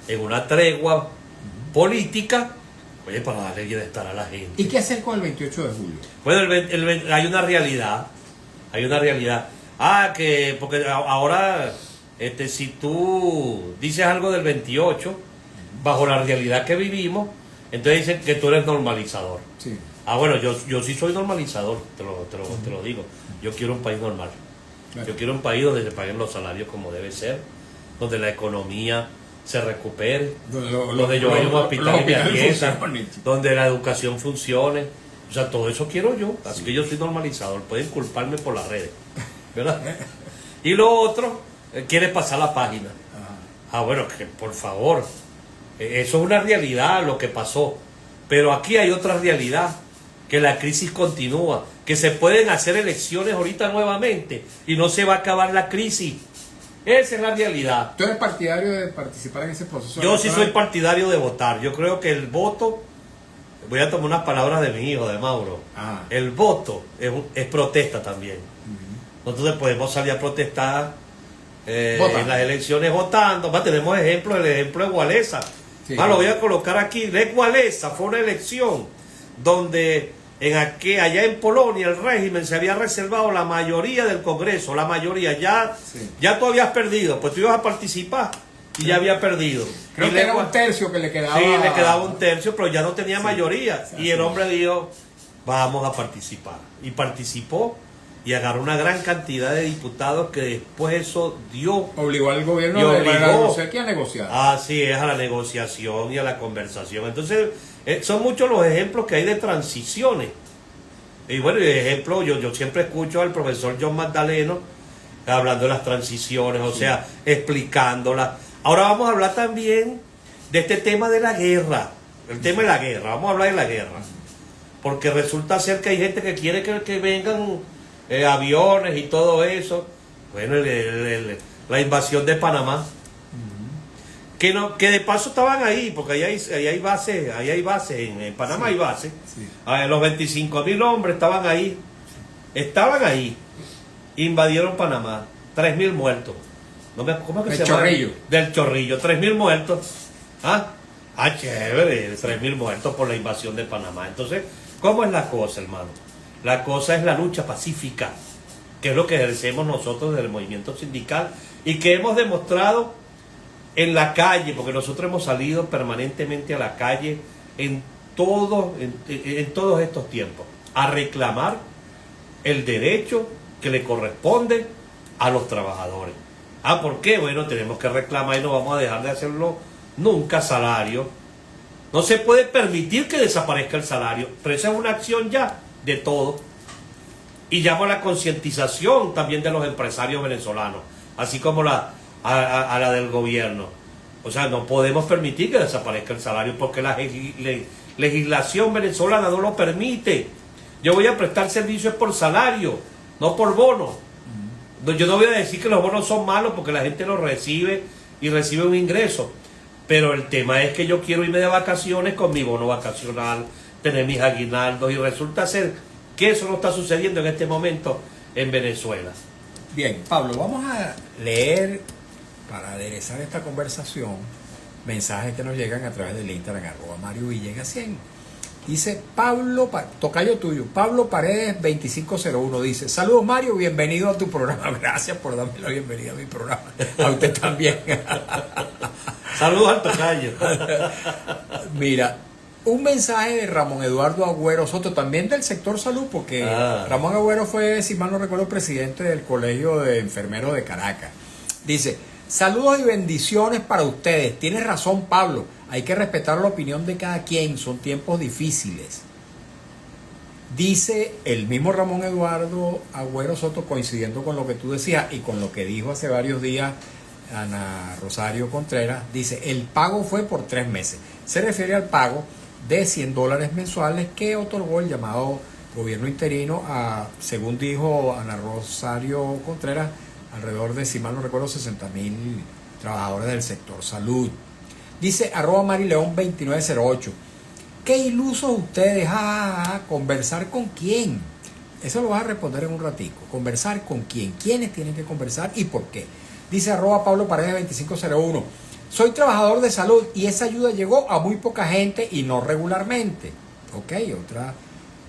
en una tregua política, oye, para darle bienestar a la gente. ¿Y qué hacer con el 28 de julio? Bueno, hay una realidad. Porque ahora, si tú dices algo del 28, bajo la realidad que vivimos, entonces dicen que tú eres normalizador. Sí. Bueno, yo sí soy normalizador, te lo digo. Yo quiero un país normal. Claro. Yo quiero un país donde se paguen los salarios como debe ser, donde la economía se recupere, donde yo vaya a un hospital y me atiendan, donde la educación funcione. O sea, todo eso quiero yo. Así que yo soy normalizador. Pueden culparme por las redes, ¿verdad? Y lo otro, quiere pasar la página. Bueno, que por favor, eso es una realidad lo que pasó. Pero aquí hay otra realidad, que la crisis continúa, que se pueden hacer elecciones ahorita nuevamente y no se va a acabar la crisis. Esa es la realidad. ¿Tú eres partidario de participar en ese proceso? Yo sí soy electoral? partidario de votar. Yo creo que el voto, voy a tomar unas palabras de mi hijo, de Mauro. Ajá. El voto es protesta también. Nosotros podemos salir a protestar Votando. en las elecciones votando. Más tenemos ejemplos, el ejemplo de Gualesa. Sí. Lo voy a colocar aquí. De Gualesa fue una elección donde allá en Polonia el régimen se había reservado la mayoría del Congreso, la mayoría. Sí. Ya tú habías perdido, pues tú ibas a participar y ya había perdido. Creo Y que era Legua- un tercio que le quedaba. Sí, le quedaba un tercio, pero ya no tenía mayoría. sí, Y el sí. hombre dijo, vamos a participar. Y participó y agarró una gran cantidad de diputados que después eso dio. Obligó al gobierno Y obligó. a negociar. Así es, a la negociación y a la conversación. Entonces, son muchos los ejemplos que hay de transiciones. Y bueno, y ejemplo, yo siempre escucho al profesor John Magdaleno hablando de las transiciones, o sea, explicándolas. Ahora vamos a hablar también de este tema de la guerra. El tema de la guerra, vamos a hablar de la guerra. Porque resulta ser que hay gente que quiere que vengan aviones y todo eso. Bueno, la invasión de Panamá. Que de paso estaban ahí, porque ahí hay bases, en Panamá hay bases. Sí. Los 25.000 hombres estaban ahí, invadieron Panamá, 3.000 muertos. ¿Cómo es que Del se llama? Chorrillo. Del Chorrillo, 3.000 muertos. Chévere, 3.000 muertos por la invasión de Panamá. Entonces, ¿cómo es la cosa, hermano? La cosa es la lucha pacífica, que es lo que ejercemos nosotros del movimiento sindical y que hemos demostrado en la calle, porque nosotros hemos salido permanentemente a la calle en todos estos tiempos, a reclamar el derecho que le corresponde a los trabajadores. ¿Por qué? Bueno, tenemos que reclamar y no vamos a dejar de hacerlo nunca. Salario. No se puede permitir que desaparezca el salario, pero esa es una acción ya de todo. Y llamo a la concientización también de los empresarios venezolanos, así como a la del gobierno. O sea, no podemos permitir que desaparezca el salario porque la legislación venezolana no lo permite. Yo voy a prestar servicios por salario, no por bono. Yo no voy a decir que los bonos son malos porque la gente los recibe y recibe un ingreso. Pero el tema es que yo quiero irme de vacaciones con mi bono vacacional, tener mis aguinaldos, y resulta ser que eso no está sucediendo en este momento en Venezuela. Bien, Pablo, vamos a leer, para aderezar esta conversación, mensajes que nos llegan a través del Instagram, @MarioVillegas100. Dice Pablo, tocayo tuyo, Pablo Paredes 2501, dice: saludos Mario, bienvenido a tu programa. Gracias por darme la bienvenida a mi programa. A usted también. Saludos al tocayo. Mira, un mensaje de Ramón Eduardo Agüero Soto, también del sector salud, porque Ramón Agüero fue, si mal no recuerdo, presidente del Colegio de Enfermeros de Caracas. Dice: saludos y bendiciones para ustedes. Tienes razón, Pablo, hay que respetar la opinión de cada quien, son tiempos difíciles. Dice el mismo Ramón Eduardo Agüero Soto, coincidiendo con lo que tú decías y con lo que dijo hace varios días Ana Rosario Contreras, dice: el pago fue por 3 meses. Se refiere al pago de $100 mensuales que otorgó el llamado gobierno interino a, según dijo Ana Rosario Contreras, alrededor de, si mal no recuerdo, 60.000 trabajadores del sector salud. Dice @marileón2908: qué ilusos ustedes, conversar con quién. Eso lo vas a responder en un ratico. Conversar con quién, quiénes tienen que conversar y por ququé. Dice @Pablo Paredes 2501: soy trabajador de salud y esa ayuda llegó a muy poca gente y no regularmente. Ok,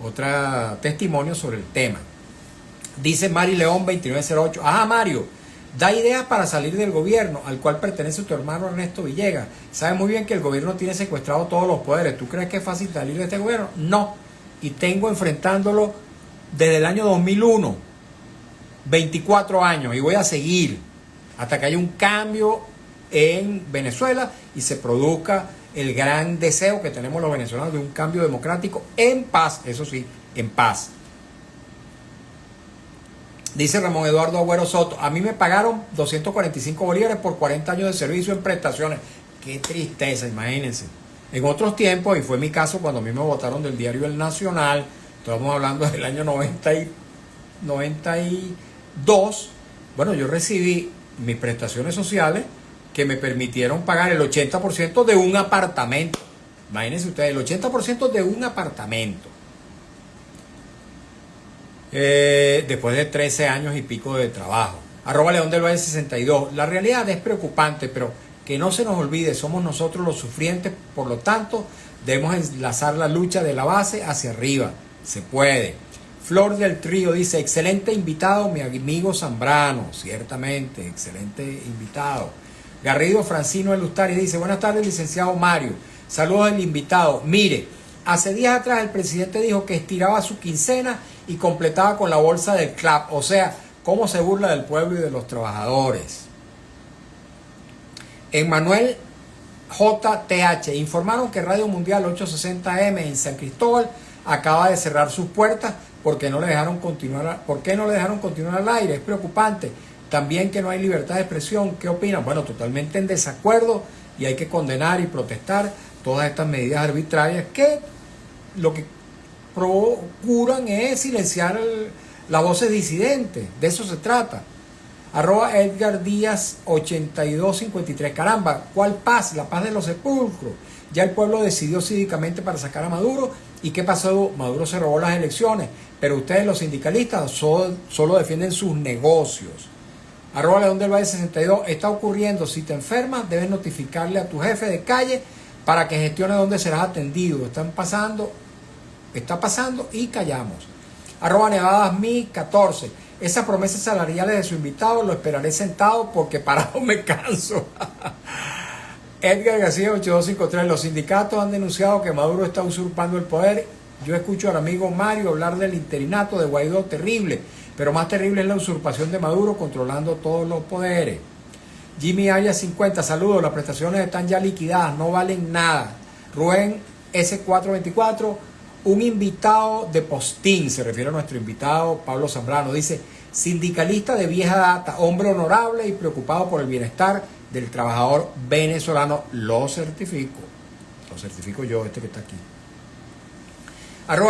otra testimonio sobre el tema. Dice Mari León 2908: Mario, da ideas para salir del gobierno al cual pertenece tu hermano Ernesto Villegas. Sabe muy bien que el gobierno tiene secuestrado todos los poderes. ¿Tú crees que es fácil salir de este gobierno? No. Y tengo enfrentándolo desde el año 2001. 24 años y voy a seguir hasta que haya un cambio en Venezuela y se produzca el gran deseo que tenemos los venezolanos de un cambio democrático en paz, eso sí, en paz. Dice Ramón Eduardo Agüero Soto: a mí me pagaron 245 bolívares por 40 años de servicio en prestaciones. Qué tristeza, imagínense. En otros tiempos, y fue mi caso cuando a mí me votaron del diario El Nacional, estamos hablando del año 92, bueno, yo recibí mis prestaciones sociales que me permitieron pagar el 80% de un apartamento. Imagínense ustedes, el 80% de un apartamento. Después de 13 años y pico de trabajo. @León del Valle 62. La realidad es preocupante, pero que no se nos olvide, somos nosotros los sufrientes, por lo tanto, debemos enlazar la lucha de la base hacia arriba. Se puede. Flor del Trío dice, excelente invitado, mi amigo Zambrano. Ciertamente, excelente invitado. Garrido Francino Elustari dice, buenas tardes, licenciado Mario. Saludos al invitado. Mire, hace días atrás el presidente dijo que estiraba su quincena y completaba con la bolsa del CLAP. O sea, cómo se burla del pueblo y de los trabajadores. Emmanuel JTH, informaron que Radio Mundial 860M en San Cristóbal acaba de cerrar sus puertas porque no le dejaron continuar. ¿Por qué no le dejaron continuar al aire? Es preocupante. También que no hay libertad de expresión. ¿Qué opinan? Bueno, totalmente en desacuerdo, y hay que condenar y protestar todas estas medidas arbitrarias que lo que procuran es silenciar las voces disidentes. De eso se trata. @Edgar Díaz 8253. Caramba, ¿cuál paz? La paz de los sepulcros. Ya el pueblo decidió cívicamente para sacar a Maduro. ¿Y qué pasó? Maduro se robó las elecciones, pero ustedes los sindicalistas solo defienden sus negocios. @León del Valle 62. Está ocurriendo, si te enfermas debes notificarle a tu jefe de calle para que gestione dónde serás atendido. Está pasando y callamos. @NevadasMi14. Esas promesas salariales de su invitado lo esperaré sentado porque parado me canso. Edgar García 8253. Los sindicatos han denunciado que Maduro está usurpando el poder. Yo escucho al amigo Mario hablar del interinato de Guaidó, terrible, pero más terrible es la usurpación de Maduro controlando todos los poderes. Jimmy Arias 50. Saludos, las prestaciones están ya liquidadas, no valen nada. Rubén S424. Un invitado de postín, se refiere a nuestro invitado Pablo Zambrano, dice, sindicalista de vieja data, hombre honorable y preocupado por el bienestar del trabajador venezolano. Lo certifico yo, este que está aquí.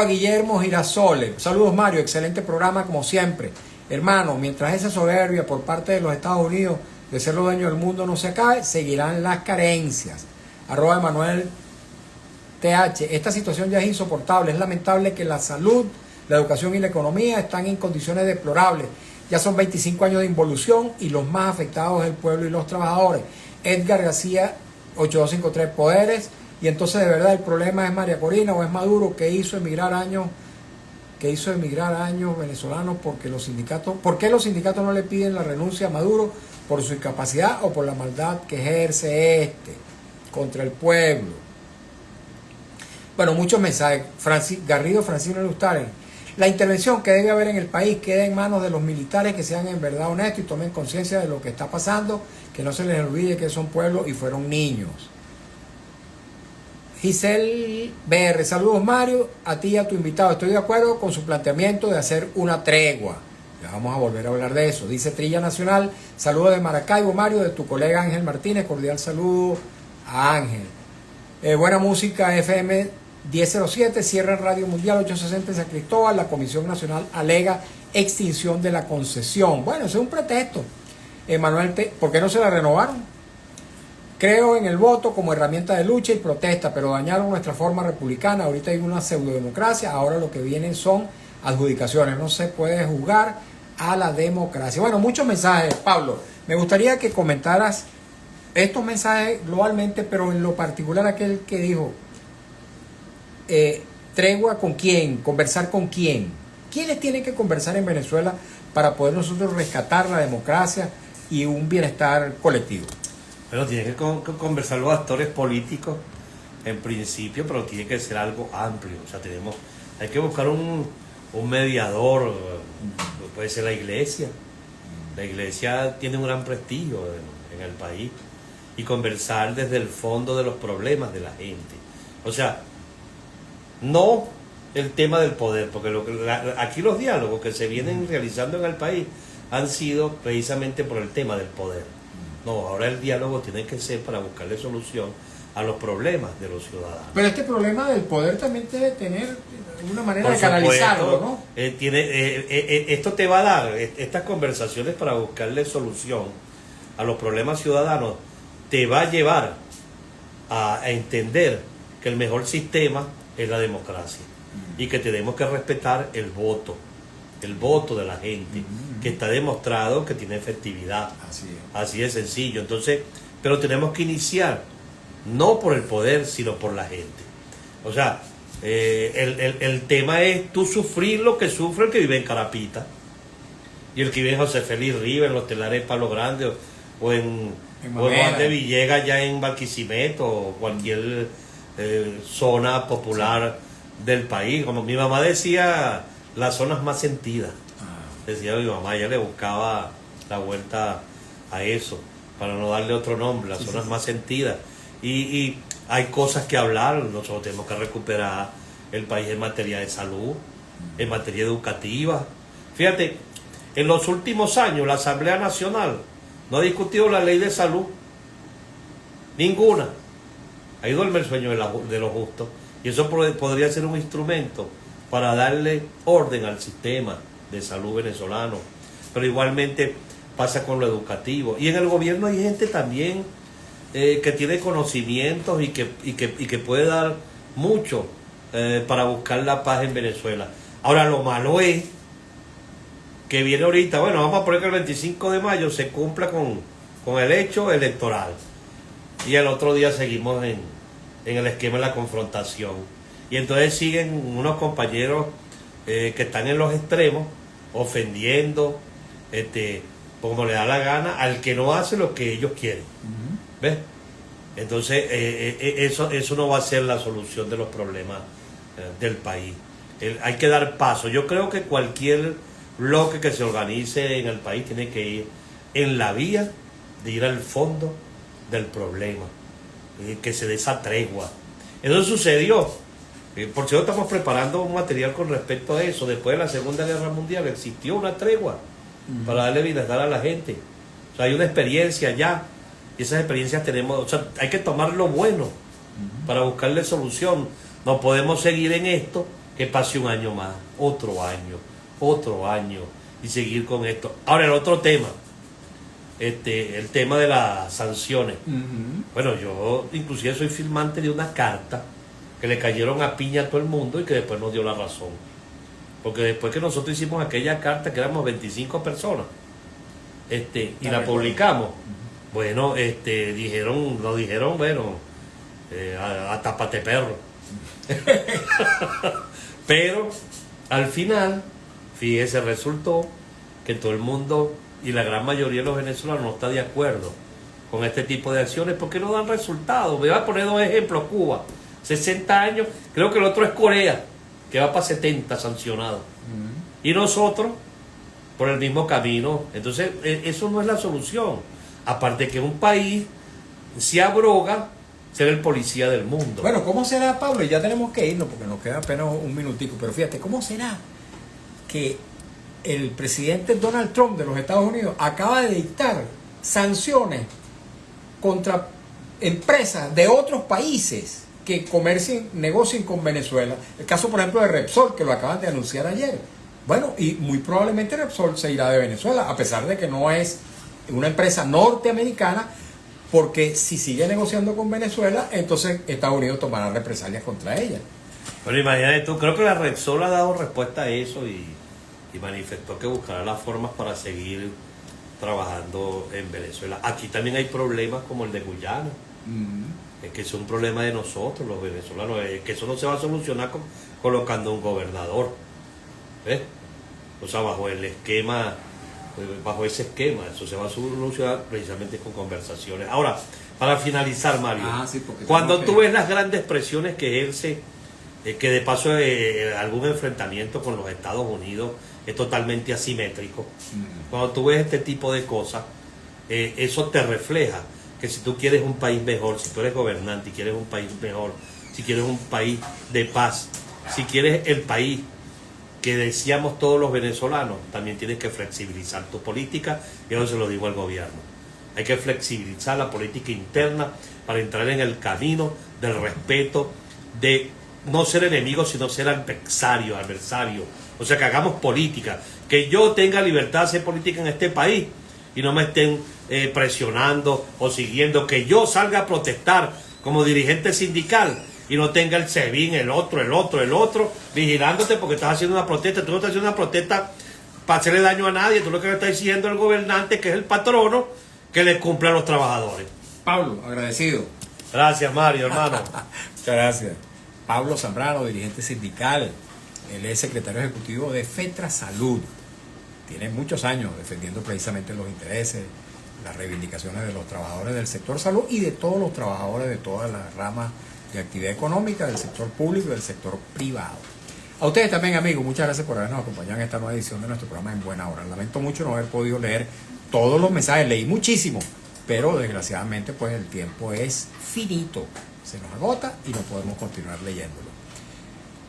@Guillermo Girasole. Saludos Mario, excelente programa como siempre. Hermano, mientras esa soberbia por parte de los Estados Unidos de ser los dueños del mundo no se acabe, seguirán las carencias. @Emanuel TH. Esta situación ya es insoportable. Es lamentable que la salud, la educación y la economía están en condiciones deplorables. Ya son 25 años de involución y los más afectados es el pueblo y los trabajadores. Edgar García 8253. Poderes. Y entonces de verdad el problema es María Corina o es Maduro, que hizo emigrar años venezolanos. Porque los sindicatos, ¿por qué los sindicatos no le piden la renuncia a Maduro? ¿Por su incapacidad o por la maldad que ejerce contra el pueblo? Bueno, muchos mensajes. Garrido Francino Lustaren. La intervención que debe haber en el país queda en manos de los militares, que sean en verdad honestos y tomen conciencia de lo que está pasando, que no se les olvide que son pueblos y fueron niños. Giselle BR. Saludos Mario, a ti y a tu invitado. Estoy de acuerdo con su planteamiento de hacer una tregua. Ya vamos a volver a hablar de eso. Dice Trilla Nacional. Saludos de Maracaibo, Mario, de tu colega Ángel Martínez. Cordial saludo a Ángel. Buena música, FM 1007, cierra Radio Mundial 860 en San Cristóbal. La Comisión Nacional alega extinción de la concesión. Bueno, ese es un pretexto. Emanuel, ¿por qué no se la renovaron? Creo en el voto como herramienta de lucha y protesta, pero dañaron nuestra forma republicana. Ahorita hay una pseudodemocracia, ahora lo que vienen son adjudicaciones. No se puede juzgar a la democracia. Bueno, muchos mensajes, Pablo. Me gustaría que comentaras estos mensajes globalmente, pero en lo particular aquel que dijo, tregua con quién, conversar con quién. ¿Quiénes tienen que conversar en Venezuela para poder nosotros rescatar la democracia y un bienestar colectivo? Pero tiene que conversar los actores políticos en principio, pero tiene que ser algo amplio. O sea, hay que buscar un mediador, puede ser la iglesia. La iglesia tiene un gran prestigio en el país, y conversar desde el fondo de los problemas de la gente. O sea, no el tema del poder, porque aquí los diálogos que se vienen realizando en el país han sido precisamente por el tema del poder. No, ahora el diálogo tiene que ser para buscarle solución a los problemas de los ciudadanos. Pero este problema del poder también debe tener una manera de canalizarlo, ¿no? Esto te va a dar estas conversaciones para buscarle solución a los problemas ciudadanos, te va a llevar a entender que el mejor sistema es la democracia y que tenemos que respetar el voto de la gente, que está demostrado que tiene efectividad. Así de sencillo. Entonces, pero tenemos que iniciar no por el poder, sino por la gente. O sea, el tema es tú sufrir lo que sufre el que vive en Carapita y el que vive en José Félix Rivas, en los Telares Palo Grande, o en Juan de Villegas, ya en Barquisimeto, o cualquier zona popular del país. Como mi mamá decía, las zonas más sentidas. Decía mi mamá, ella le buscaba la vuelta a eso, para no darle otro nombre, las zonas más sentidas. Y hay cosas que hablar, nosotros tenemos que recuperar el país en materia de salud, en materia educativa. Fíjate, en los últimos años la Asamblea Nacional no ha discutido la ley de salud, ninguna. Ahí duerme el sueño de los justos, y eso podría ser un instrumento para darle orden al sistema de salud venezolano. Pero igualmente pasa con lo educativo, y en el gobierno hay gente también que tiene conocimientos y que puede dar mucho para buscar la paz en Venezuela. Ahora, lo malo es que viene ahorita, bueno, vamos a poner que el 25 de mayo se cumpla con el hecho electoral, y el otro día seguimos en el esquema de la confrontación, y entonces siguen unos compañeros que están en los extremos ofendiendo como le da la gana al que no hace lo que ellos quieren. ¿Ves? Entonces eso no va a ser la solución de los problemas del país. Hay que dar paso. Yo creo que cualquier bloque que se organice en el país tiene que ir en la vía de ir al fondo del problema, que se dé esa tregua. Eso sucedió. Por cierto, estamos preparando un material con respecto a eso. Después de la Segunda Guerra Mundial existió una tregua para darle bienestar a la gente. O sea, hay una experiencia ya, y esas experiencias tenemos, o sea, hay que tomar lo bueno para buscarle solución. No podemos seguir en esto, que pase un año más, otro año, y seguir con esto. Ahora, el otro tema, el tema de las sanciones. Bueno, yo inclusive soy firmante de una carta que le cayeron a piña a todo el mundo y que después nos dio la razón. Porque después que nosotros hicimos aquella carta, que éramos 25 personas, y la publicamos, bueno, nos dijeron, bueno, a tápate perro. Pero al final, fíjese, resultó que todo el mundo y la gran mayoría de los venezolanos no está de acuerdo con este tipo de acciones porque no dan resultados. Me voy a poner dos ejemplos. Cuba, 60 años, creo que el otro es Corea, que va para 70 sancionados. Y nosotros, por el mismo camino. Entonces, eso no es la solución. Aparte que un país se abroga ser el policía del mundo. Bueno, ¿cómo será, Pablo? Y ya tenemos que irnos porque nos queda apenas un minutico. Pero fíjate, ¿cómo será que el presidente Donald Trump de los Estados Unidos acaba de dictar sanciones contra empresas de otros países que comercien, negocien con Venezuela? El caso, por ejemplo, de Repsol, que lo acaban de anunciar ayer. Bueno, y muy probablemente Repsol se irá de Venezuela, a pesar de que no es una empresa norteamericana, porque si sigue negociando con Venezuela, entonces Estados Unidos tomará represalias contra ella. Pero imagínate tú, creo que la Repsol ha dado respuesta a eso y manifestó que buscará las formas para seguir trabajando en Venezuela. Aquí también hay problemas como el de Guyana. Es que es un problema de nosotros, los venezolanos. Es que eso no se va a solucionar colocando un gobernador. ¿Ves? O sea, bajo ese esquema, eso se va a solucionar precisamente con conversaciones. Ahora, para finalizar, Mario, cuando tú ves las grandes presiones que ejerce, que de paso algún enfrentamiento con los Estados Unidos es totalmente asimétrico, cuando tú ves este tipo de cosas, eso te refleja que si tú quieres un país mejor, si tú eres gobernante y quieres un país mejor, si quieres un país de paz, si quieres el país que deseamos todos los venezolanos, también tienes que flexibilizar tu política, y eso se lo digo al gobierno. Hay que flexibilizar la política interna para entrar en el camino del respeto, de no ser enemigos, sino ser adversario. O sea, que hagamos política, que yo tenga libertad de hacer política en este país, y no me estén presionando o siguiendo que yo salga a protestar como dirigente sindical y no tenga el SEBIN, el otro, vigilándote porque estás haciendo una protesta. Tú no estás haciendo una protesta para hacerle daño a nadie, tú lo que le estás exigiendo al gobernante, que es el patrono, que le cumpla a los trabajadores. Pablo, agradecido. Gracias, Mario, hermano. Muchas gracias. Pablo Zambrano, dirigente sindical. Él es secretario ejecutivo de FETRA Salud. Tiene muchos años defendiendo precisamente los intereses, las reivindicaciones de los trabajadores del sector salud y de todos los trabajadores de todas las ramas de actividad económica, del sector público y del sector privado. A ustedes también, amigos, muchas gracias por habernos acompañado en esta nueva edición de nuestro programa En Buena Hora. Lamento mucho no haber podido leer todos los mensajes, leí muchísimo, pero desgraciadamente pues el tiempo es finito, se nos agota y no podemos continuar leyéndolo.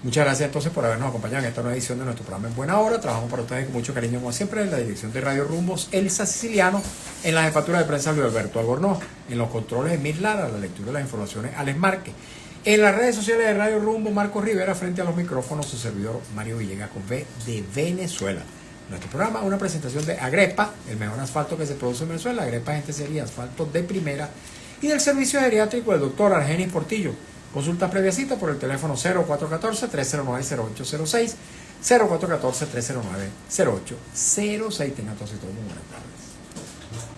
Muchas gracias entonces por habernos acompañado en esta nueva edición de nuestro programa En Buena Hora. Trabajamos para ustedes con mucho cariño como siempre en la dirección de Radio Rumbos, Elsa Siciliano, en la jefatura de prensa Luis Alberto Albornoz, en los controles Emil Lara, la lectura de las informaciones Alex Márquez, en las redes sociales de Radio Rumbo Marcos Rivera, frente a los micrófonos su servidor Mario Villegas con V de Venezuela. Nuestro programa, una presentación de Agrepa, el mejor asfalto que se produce en Venezuela. Agrepa Gente Sería, asfalto de primera, y del servicio geriátrico del doctor Argenis Portillo. Consulta previa cita por el teléfono 0414-309-0806, 0414-309-0806. Tengan todos y todos muy buenas tardes.